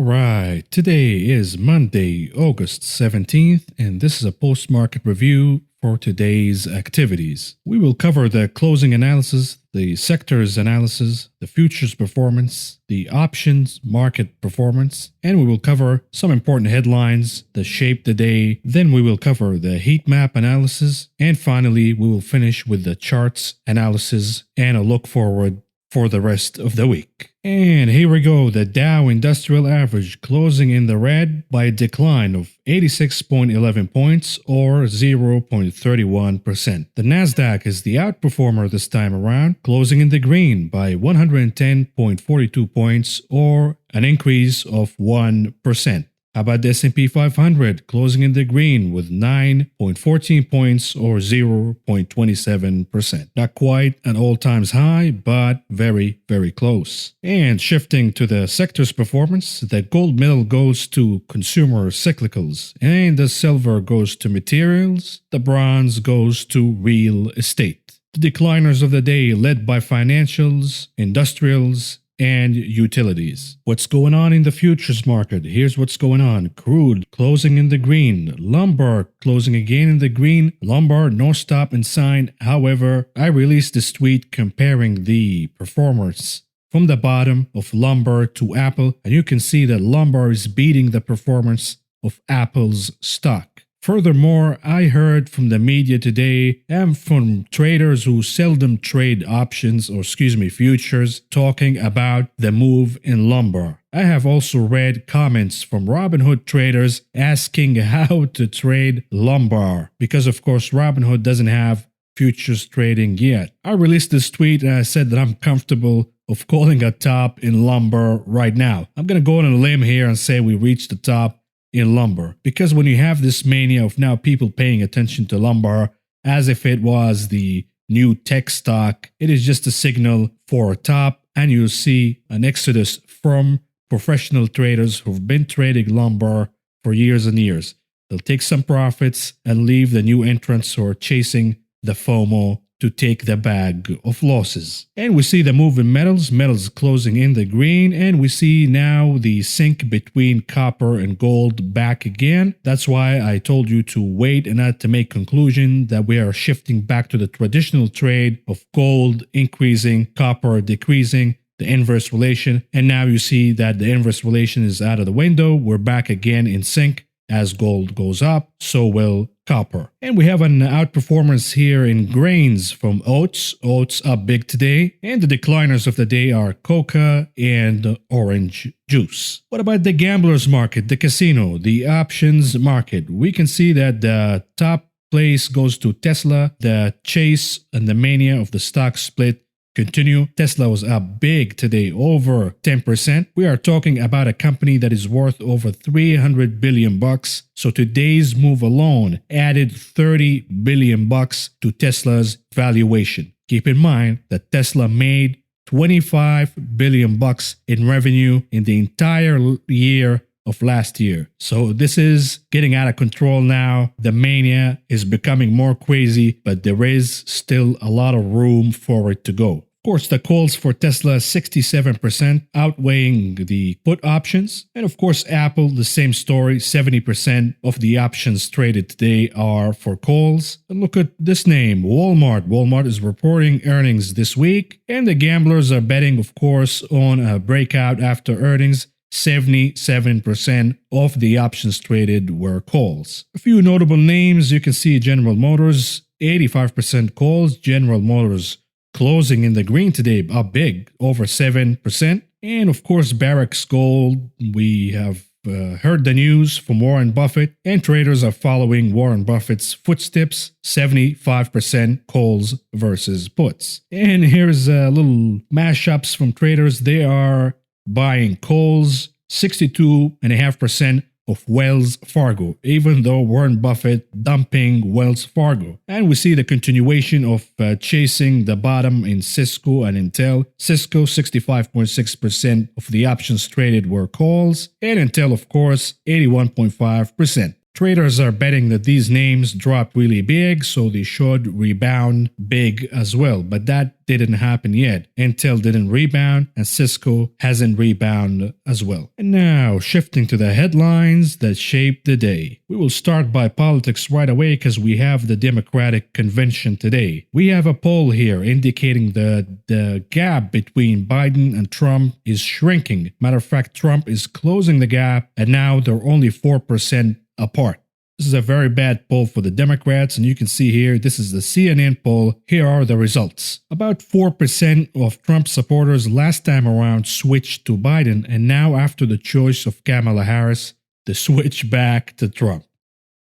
Alright, today is Monday, August 17th, and this is a post-market review for today's activities. We will cover the closing analysis, the sectors analysis, the futures performance, the options market performance, and we will cover some important headlines that shape the day. Then we will cover the heat map analysis, and finally we will finish with the charts analysis and a look forward for the rest of the week. And here we go, the Dow Industrial Average closing in the red by a decline of 86.11 points or 0.31%. The Nasdaq is the outperformer this time around, closing in the green by 110.42 points or an increase of 1%. How about the S&P 500 closing in the green with 9.14 points or 0.27%. Not quite an all-time high, but very, very close. And shifting to the sector's performance, the gold medal goes to consumer cyclicals, and the silver goes to materials, the bronze goes to real estate. The decliners of the day led by financials, industrials, and utilities. What's going on in the futures market? Here's what's going on. Crude closing in the green. Lumber closing again in the green. Lumber no stop and sign. However, I released this tweet comparing the performance from the bottom of lumber to Apple, and you can see that lumber is beating the performance of Apple's stock. Furthermore, I heard from the media today and from traders who seldom trade options futures talking about the move in lumber. I have also read comments from Robinhood traders asking how to trade lumber because of course Robinhood doesn't have futures trading yet. I released this tweet and I said that I'm comfortable of calling a top in lumber right now. I'm going to go on a limb here and say we reached the top in lumber, because when you have this mania of now people paying attention to lumber as if it was the new tech stock, it is just a signal for a top, and you'll see an exodus from professional traders who've been trading lumber for years and years. They'll take some profits and leave the new entrants who are chasing the FOMO to take the bag of losses. And we see the move in metals closing in the green, and we see now the sync between copper and gold back again. That's why I told you to wait and not to make conclusion that we are shifting back to the traditional trade of gold increasing, copper decreasing, the inverse relation. And now you see that the inverse relation is out of the window. We're back again in sync. As gold goes up, so will copper. And we have an outperformance here in grains from oats. Oats up big today. And the decliners of the day are coca and orange juice. What about the gamblers market, the casino, the options market? We can see that the top place goes to Tesla. The chase and the mania of the stock split continue. Tesla was up big today, over 10%. We are talking about a company that is worth over $300 billion. So today's move alone added $30 billion to Tesla's valuation. Keep in mind that Tesla made $25 billion in revenue in the entire year of last year. So this is getting out of control now. The mania is becoming more crazy, but there is still a lot of room for it to go. Of course, the calls for Tesla 67%, outweighing the put options. And of course, Apple, the same story, 70% of the options traded today are for calls. And look at this name, Walmart. Walmart is reporting earnings this week, and the gamblers are betting, of course, on a breakout after earnings. 77% of the options traded were calls. A few notable names, you can see General Motors, 85% calls. General Motors closing in the green today, up big, over 7%. And of course, Barrick's Gold, we have heard the news from Warren Buffett, and traders are following Warren Buffett's footsteps, 75% calls versus puts. And here's a little mashups from traders. They are buying calls, 62.5% of Wells Fargo, even though Warren Buffett dumping Wells Fargo. And we see the continuation of chasing the bottom in Cisco and Intel. Cisco, 65.6% of the options traded were calls, and Intel, of course, 81.5%. Traders are betting that these names drop really big, so they should rebound big as well. But that didn't happen yet. Intel didn't rebound, and Cisco hasn't rebounded as well. And now, shifting to the headlines that shaped the day. We will start by politics right away because we have the Democratic convention today. We have a poll here indicating that the gap between Biden and Trump is shrinking. Matter of fact, Trump is closing the gap, and now they're only 4% apart. This is a very bad poll for the Democrats, and you can see here, this is the CNN poll. Here are the results. About 4% of Trump supporters last time around switched to Biden, and now after the choice of Kamala Harris, they switch back to Trump.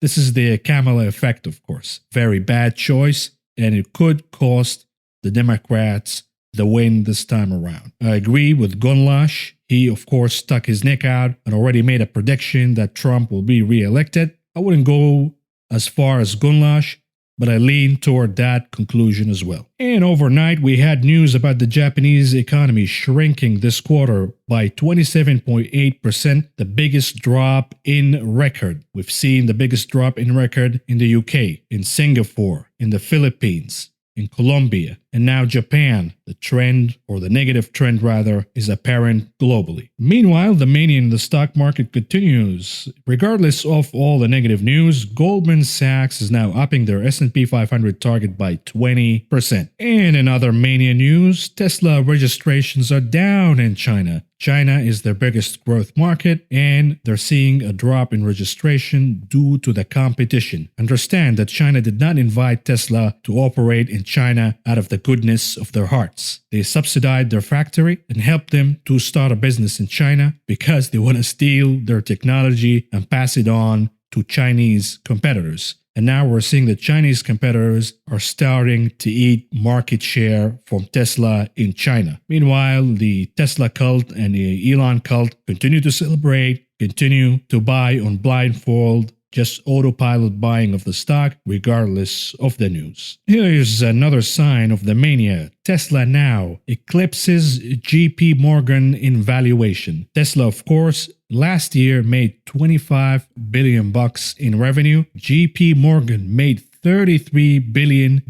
This is the Kamala effect, of course. Very bad choice, and it could cost the Democrats the win this time around. I agree with Gunlash. He, of course, stuck his neck out and already made a prediction that Trump will be re-elected. I wouldn't go as far as Gunlash, but I lean toward that conclusion as well. And overnight, we had news about the Japanese economy shrinking this quarter by 27.8%, the biggest drop in record. We've seen the biggest drop in record in the UK, in Singapore, in the Philippines, in Colombia, and now Japan. The trend, or the negative trend rather, is apparent globally. Meanwhile, the mania in the stock market continues. Regardless of all the negative news, Goldman Sachs is now upping their S&P 500 target by 20%. And in other mania news, Tesla registrations are down in China. China is their biggest growth market, and they're seeing a drop in registration due to the competition. Understand that China did not invite Tesla to operate in China out of the goodness of their hearts. They subsidized their factory and helped them to start a business in China because they want to steal their technology and pass it on to Chinese competitors. And now we're seeing that Chinese competitors are starting to eat market share from Tesla in China. Meanwhile, the Tesla cult and the Elon cult continue to celebrate, continue to buy on blindfold, just autopilot buying of the stock regardless of the news. Here's another sign of the mania. Tesla now eclipses JP Morgan in valuation. Tesla, of course, last year made $25 billion in revenue. JP Morgan made $33 billion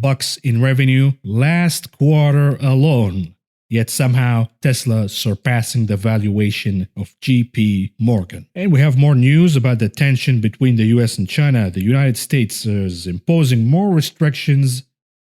in revenue last quarter alone. Yet somehow Tesla surpassing the valuation of JP Morgan. And we have more news about the tension between the US and China. The United States is imposing more restrictions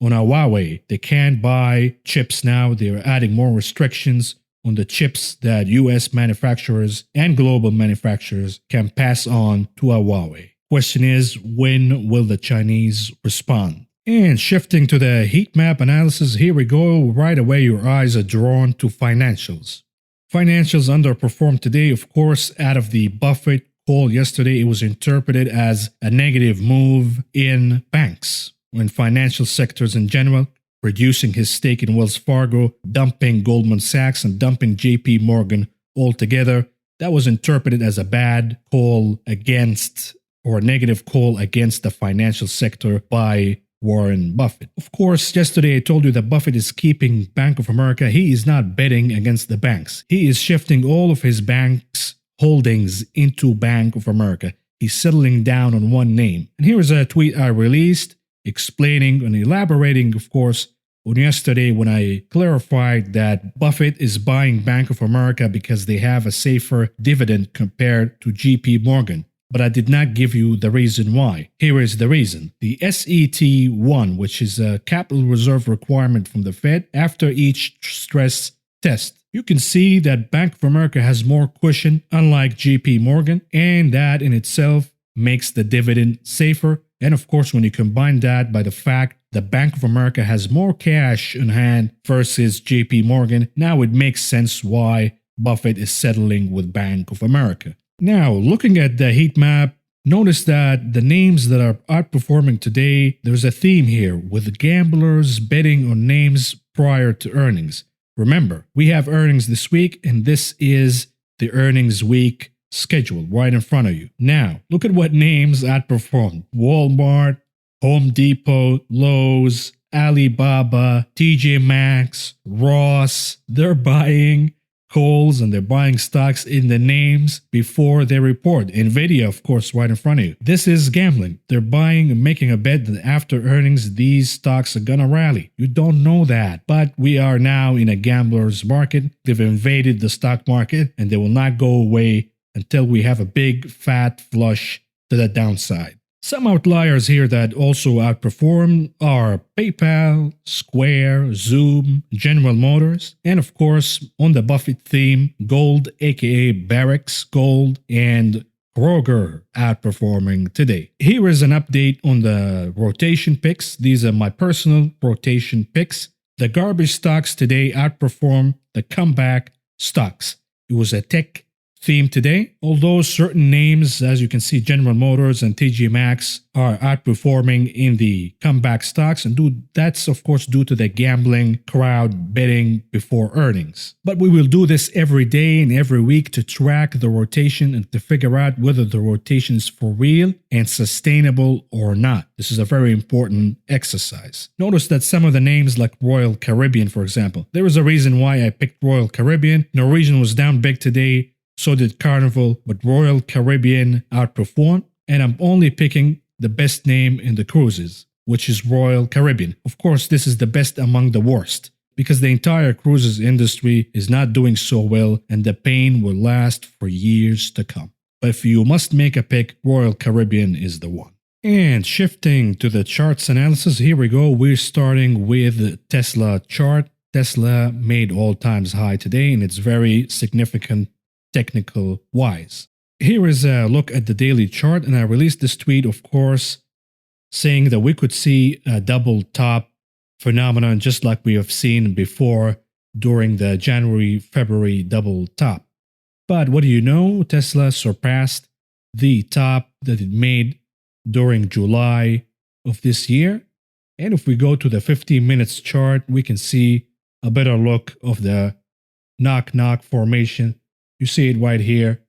on Huawei. They can't buy chips now. They are adding more restrictions on the chips that US manufacturers and global manufacturers can pass on to Huawei. Question is, when will the Chinese respond? And shifting to the heat map analysis, here we go. Right away, your eyes are drawn to financials. Financials underperformed today, of course, out of the Buffett call yesterday. It was interpreted as a negative move in banks, in financial sectors in general, reducing his stake in Wells Fargo, dumping Goldman Sachs, and dumping JP Morgan altogether. That was interpreted as a bad call against, or a negative call against the financial sector by Warren Buffett. Of course, yesterday I told you that Buffett is keeping Bank of America. He is not betting against the banks. He is shifting all of his bank's holdings into Bank of America. He's settling down on one name. And here is a tweet I released explaining and elaborating, of course, on yesterday when I clarified that Buffett is buying Bank of America because they have a safer dividend compared to JP Morgan. But I did not give you the reason why. Here is the reason. The SET1, which is a capital reserve requirement from the Fed after each stress test. You can see that Bank of America has more cushion, unlike JP Morgan, and that in itself makes the dividend safer. And of course, when you combine that by the fact that Bank of America has more cash in hand versus JP Morgan, now it makes sense why Buffett is settling with Bank of America. Now, looking at the heat map, notice that the names that are outperforming today, there's a theme here with gamblers betting on names prior to earnings. Remember, we have earnings this week, and this is the earnings week schedule right in front of you. Now, look at what names outperformed. Walmart, Home Depot, Lowe's, Alibaba, TJ Maxx, Ross. They're buying calls and they're buying stocks in the names before they report. Nvidia, of course, right in front of you. This is gambling. They're buying and making a bet that after earnings, these stocks are gonna rally. You don't know that. But we are now in a gambler's market. They've invaded the stock market and they will not go away until we have a big fat flush to the downside. Some outliers here that also outperform are PayPal, Square, Zoom, General Motors, and of course, on the Buffett theme, gold, aka Barracks Gold, and Kroger outperforming today. Here is an update on the rotation picks. These are my personal rotation picks. The garbage stocks today outperform the comeback stocks. It was a tech theme today, although certain names, as you can see, General Motors and TG Maxx, are outperforming in the comeback stocks, and that's of course due to the gambling crowd betting before earnings. But we will do this every day and every week to track the rotation and to figure out whether the rotation is for real and sustainable or not. This is a very important exercise. Notice that some of the names like Royal Caribbean, for example, there is a reason why I picked Royal Caribbean. Norwegian was down big today. So did Carnival, but Royal Caribbean outperformed, and I'm only picking the best name in the cruises, which is Royal Caribbean. Of course, this is the best among the worst, because the entire cruises industry is not doing so well, and the pain will last for years to come. But if you must make a pick, Royal Caribbean is the one. And shifting to the charts analysis, here we go. We're starting with Tesla chart. Tesla made all-time high today, and it's very significant technical wise. Here is a look at the daily chart, and I released this tweet, of course, saying that we could see a double top phenomenon just like we have seen before during the January-February double top. But what do you know? Tesla surpassed the top that it made during July of this year. And if we go to the 15 minutes chart, we can see a better look of the knock-knock formation. You see it right here.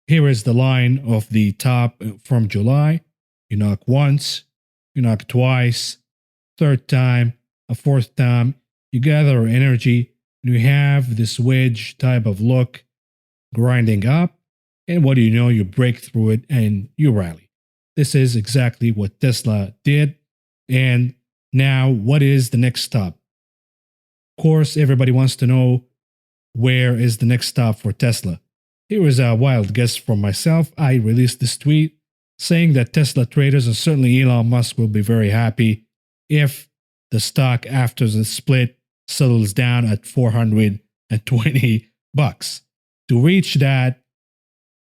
Here is the line of the top from July. You knock once, you knock twice, third time, a fourth time. You gather energy, and you have this wedge type of look grinding up. And what do you know? You break through it and you rally. This is exactly what Tesla did. And now, what is the next stop? Of course, everybody wants to know, where is the next stop for Tesla? Here is a wild guess from myself. I released this tweet saying that Tesla traders and certainly Elon Musk will be very happy if the stock after the split settles down at $420. To reach that,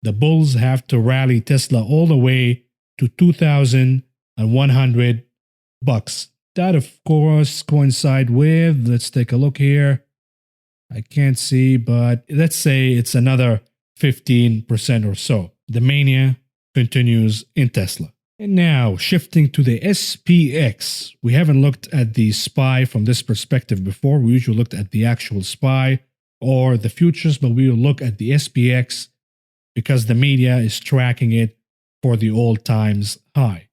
the bulls have to rally Tesla all the way to $2,100. That, of course, coincide with, let's take a look here. I can't see, but let's say it's another 15% or so. The mania continues in Tesla. And now, shifting to the SPX. We haven't looked at the SPY from this perspective before. We usually looked at the actual SPY or the futures, but we will look at the SPX because the media is tracking it for the all-time high.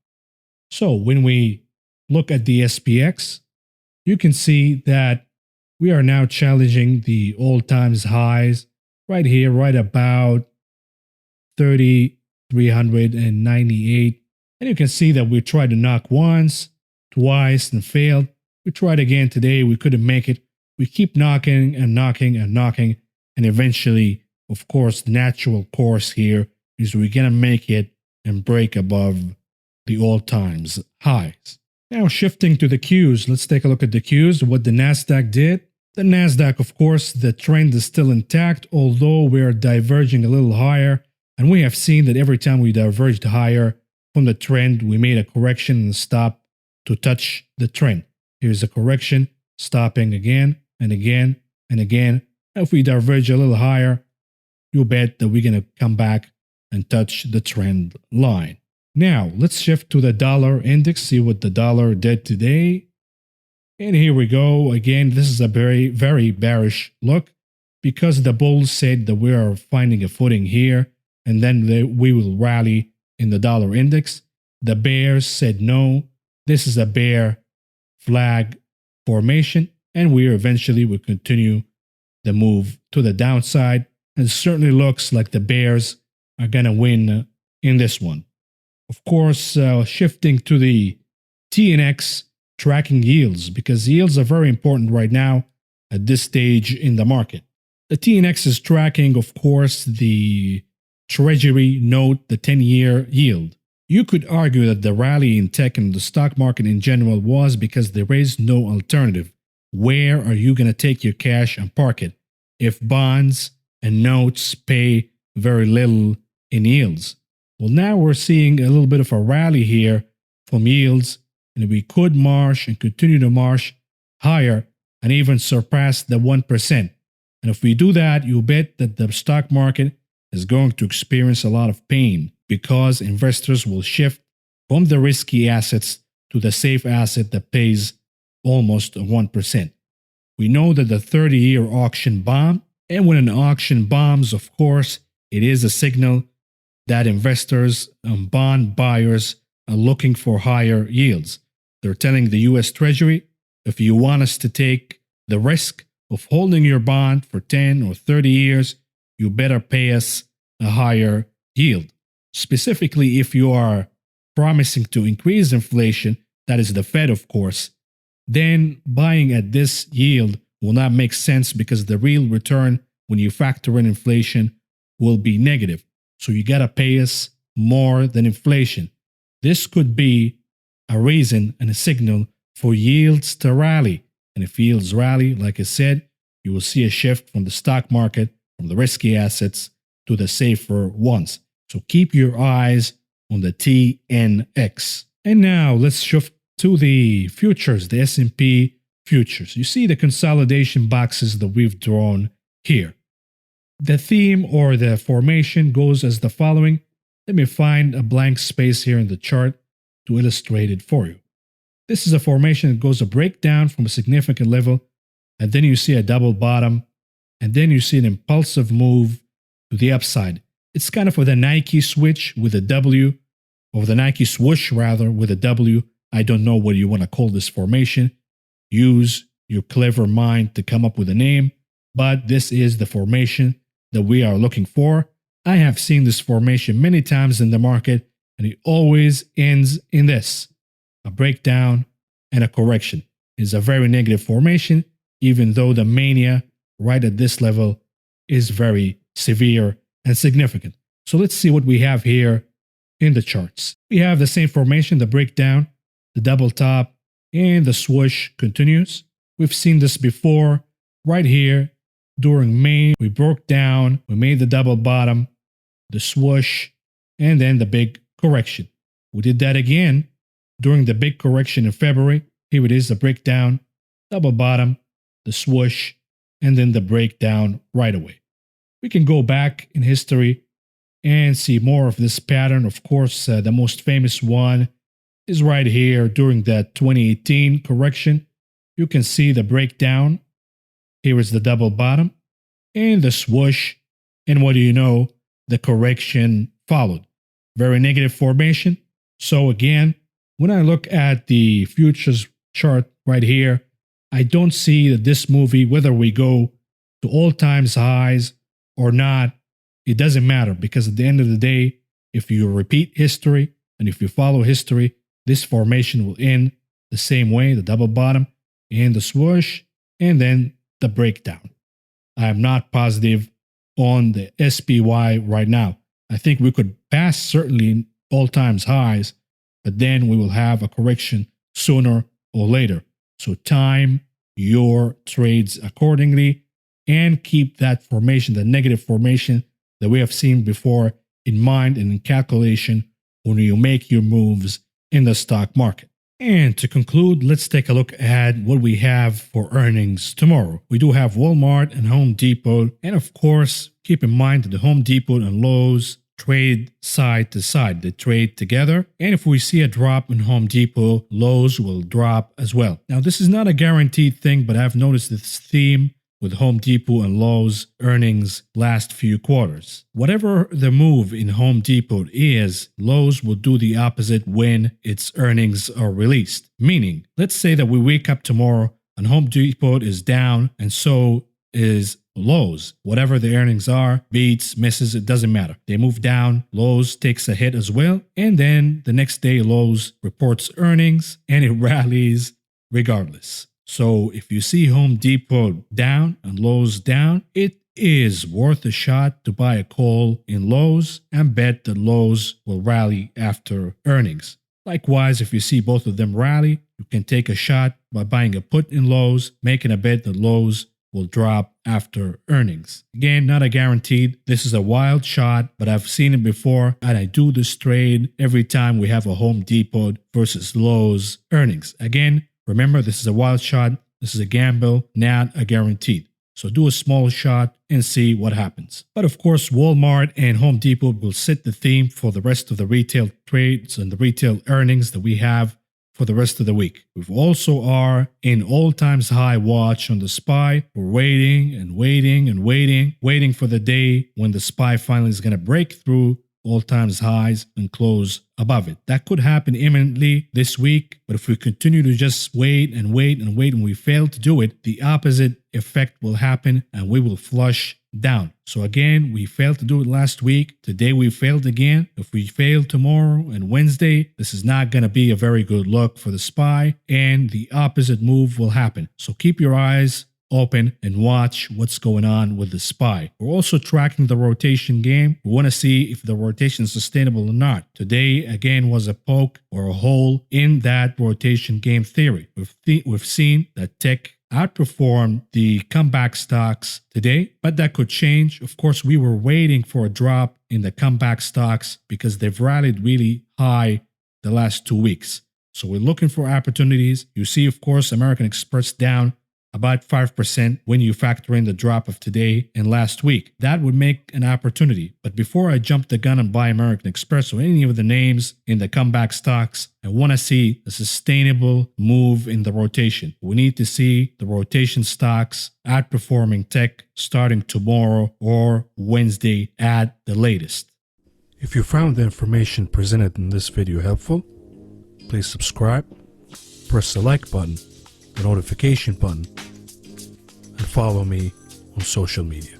So when we look at the SPX, you can see that we are now challenging the all-time highs right here, right about 3,398. And you can see that we tried to knock once, twice, and failed. We tried again today. We couldn't make it. We keep knocking and knocking and knocking. And eventually, of course, the natural course here is we're going to make it and break above the all-time highs. Now, shifting to the Qs, let's take a look at the Qs, what the NASDAQ did. The NASDAQ, of course, the trend is still intact, although we are diverging a little higher. And we have seen that every time we diverged higher from the trend, we made a correction and stopped to touch the trend. Here's a correction, stopping again and again and again. If we diverge a little higher, you bet that we're going to come back and touch the trend line. Now, let's shift to the dollar index, see what the dollar did today. And here we go. Again, this is a very, very bearish look because the bulls said that we are finding a footing here and then we will rally in the dollar index. The bears said no, this is a bear flag formation, and we eventually will continue the move to the downside, and it certainly looks like the bears are going to win in this one. Of course, shifting to the TNX tracking yields, because yields are very important right now at this stage in the market. The TNX is tracking, of course, the Treasury note, the 10-year yield. You could argue that the rally in tech and the stock market in general was because there is no alternative. Where are you going to take your cash and park it if bonds and notes pay very little in yields? Well, now we're seeing a little bit of a rally here from yields, and we could march and continue to march higher and even surpass the 1%. And if we do that, you bet that the stock market is going to experience a lot of pain because investors will shift from the risky assets to the safe asset that pays almost 1%. We know that the 30-year auction bombed, and when an auction bombs, of course, it is a signal that investors and bond buyers are looking for higher yields. They're telling the US Treasury, if you want us to take the risk of holding your bond for 10 or 30 years, you better pay us a higher yield. Specifically, if you are promising to increase inflation, that is the Fed, of course, then buying at this yield will not make sense because the real return when you factor in inflation will be negative. So you got to pay us more than inflation. This could be a reason and a signal for yields to rally. And if yields rally, like I said, you will see a shift from the stock market, from the risky assets to the safer ones. So keep your eyes on the TNX. And now let's shift to the futures, the S&P futures. You see the consolidation boxes that we've drawn here. The theme or the formation goes as the following. Let me find a blank space here in the chart to illustrate it for you. This is a formation that goes a breakdown from a significant level, and then you see a double bottom, and then you see an impulsive move to the upside. It's kind of with a Nike switch with a W, or the Nike swoosh rather with a W. I don't know what you want to call this formation. Use your clever mind to come up with a name, but this is the formation that we are looking for. I have seen this formation many times in the market, and it always ends in this: a breakdown and a correction. It's a very negative formation, even though the mania right at this level is very severe and significant. So let's see what we have here in the charts. We have the same formation, the breakdown, the double top, and the swoosh continues. We've seen this before. Right here during May, we broke down, we made the double bottom, the swoosh, and then the big correction. We did that again during the big correction in February. Here it is, the breakdown, double bottom, the swoosh, and then the breakdown right away. We can go back in history and see more of this pattern. Of course, the most famous one is right here during the 2018 correction. You can see the breakdown. Here is the double bottom and the swoosh. And what do you know? The correction followed. Very negative formation. So again, when I look at the futures chart right here, I don't see that this movie, whether we go to all-time highs or not, it doesn't matter, because at the end of the day, if you repeat history and if you follow history, this formation will end the same way: the double bottom and the swoosh, and then the breakdown. I am not positive on the SPY right now. I think we could pass certainly all-time highs, but then we will have a correction sooner or later. So time your trades accordingly and keep that formation, the negative formation that we have seen before, in mind and in calculation when you make your moves in the stock market. And to conclude, let's take a look at what we have for earnings tomorrow. We do have Walmart and Home Depot. And of course, keep in mind that the Home Depot and Lowe's trade side to side. They trade together. And if we see a drop in Home Depot, Lowe's will drop as well. Now, this is not a guaranteed thing, but I've noticed this theme with Home Depot and Lowe's earnings last few quarters. Whatever the move in Home Depot is, Lowe's will do the opposite when its earnings are released. Meaning, let's say that we wake up tomorrow and Home Depot is down and so is lows. Whatever the earnings are, beats, misses, it doesn't matter. They move down, Lowe's takes a hit as well, and then the next day Lowe's reports earnings and it rallies regardless. So if you see Home Depot down and Lowe's down, it is worth a shot to buy a call in Lowe's and bet that Lowe's will rally after earnings. Likewise, if you see both of them rally, you can take a shot by buying a put in Lowe's, making a bet that Lowe's will drop after earnings. Again, not a guaranteed. This is a wild shot, but I've seen it before, and I do this trade every time we have a Home Depot versus Lowe's earnings. Again, remember, this is a wild shot. This is a gamble, not a guaranteed. So do a small shot and see what happens. But of course, Walmart and Home Depot will set the theme for the rest of the retail trades and the retail earnings that we have for the rest of the week. We also are in all-time high watch on the SPY. We're waiting and waiting and waiting for the day when the SPY finally is going to break through all-time highs and close above it. That could happen imminently this week, but if we continue to just wait and we fail to do it, the opposite effect will happen and we will flush down. So again, we failed to do it last week. Today we failed again. If we fail tomorrow and Wednesday, this is not going to be a very good look for the SPY, and the opposite move will happen. So keep your eyes open and watch what's going on with the SPY. We're also tracking the rotation game. We want to see if the rotation is sustainable or not. Today, again, was a poke or a hole in that rotation game theory. We've seen that tech outperformed the comeback stocks today, but that could change. Of course, we were waiting for a drop in the comeback stocks because they've rallied really high the last 2 weeks. So we're looking for opportunities. You see, of course, American Express down about 5% when you factor in the drop of today and last week. That would make an opportunity. But before I jump the gun and buy American Express or any of the names in the comeback stocks, I want to see a sustainable move in the rotation. We need to see the rotation stocks outperforming tech starting tomorrow or Wednesday at the latest. If you found the information presented in this video helpful, please subscribe, press the like button, the notification button, and follow me on social media.